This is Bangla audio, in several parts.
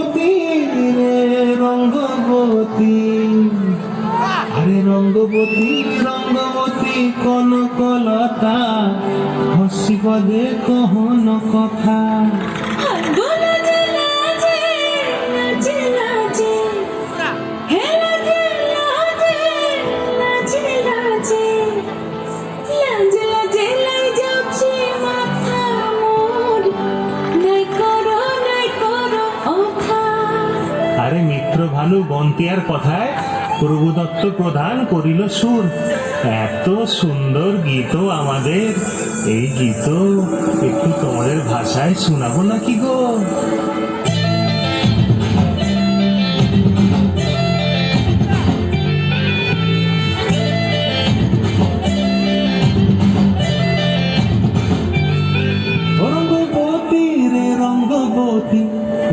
রঙ্গবতী রে রঙ্গবতী, আরে রঙ্গবতী রঙ্গবতী কনকলতা, হসি পদে কহন কথা। আরে মিত্র ভানু বন্তিয়ার কথায় প্রভুদত্ত প্রধান করিল সুর। এত সুন্দর গীত আমাদের, এই গীত একটু তোমাদের ভাষায় শোনাবো নাকি গো? রঙ্গবতী রে রঙ্গবতী,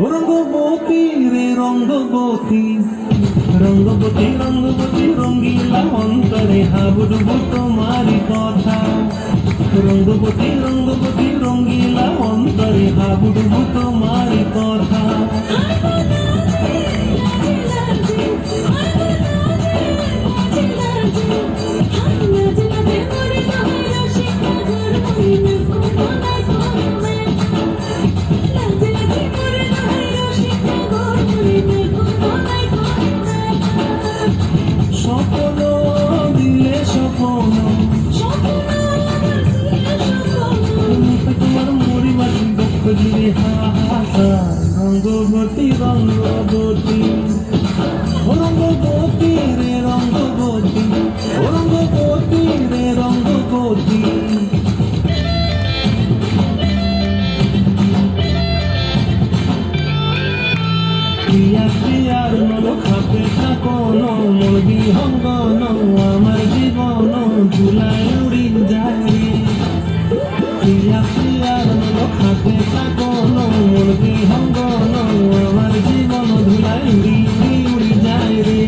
রঙ্গবতী রে রঙ্গবতী, রঙ্গবতী রঙ্গবতী রঙ্গিলা অন্তরে হাবুডুবু তোমারি কথা। রঙ্গবতী রঙ্গবতী রঙ্গিলা অন্তরে হাবুডুবু তোমারি কথা। স্বপ্ন দিলে স্বপ্ন, তোমার মরিবার দুঃখ দিলে হাহাকার। রঙ্গবতী রঙ্গবতী, রঙ্গবতী রে রঙ্গবতী, রঙ্গবতী রে রঙ্গবতী। প্রিয়া প্রিয়ার নল খাপে থাকন, মোর বিহঙ্গন আমার জীবন ধুলায় উড়ি যায় রে। প্রিয়া প্রিয়ার নল খাপে থাকন, মোর বিহঙ্গন আমার জীবন ধুলায় উড়ি উড়ি যায় রে।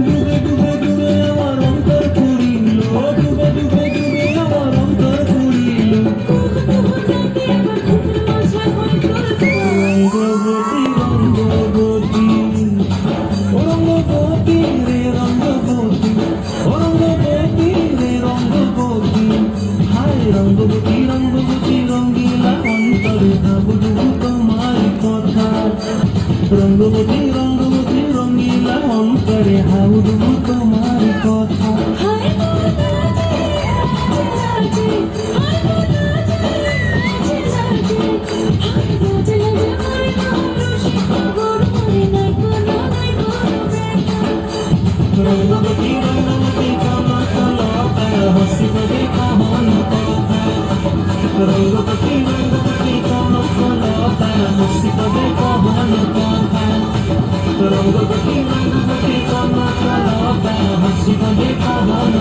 ডুবে ডুবে ডুবে আমার অন্তর পুরিল, ডুবে ডুবে ডুবে আমার অন্তর পুরিল। রঙ্গবতী রঙ্গবতী, রঙ্গবতী রে রঙ্গবতী, রঙ্গবতী রে রঙ্গবতী। হায় রঙ্গবতী রঙ্গবতী রঙ্গিলা অন্তরে হাবুডুবু তোমার কথা। রঙ্গবতী রঙ্গবতী রঙ্গিলা অন্তরে হাবুডুবু তোমার কথা। রঙ্গবতী রঙ্গবতী কনকলতা, হসি পদে কহন কথা। রঙ্গবতী রঙ্গবতী কনকলতা, হসি পদে কহন কথা। রঙ্গবতী রঙ্গবতী কনকলতা, হসি পদে কহন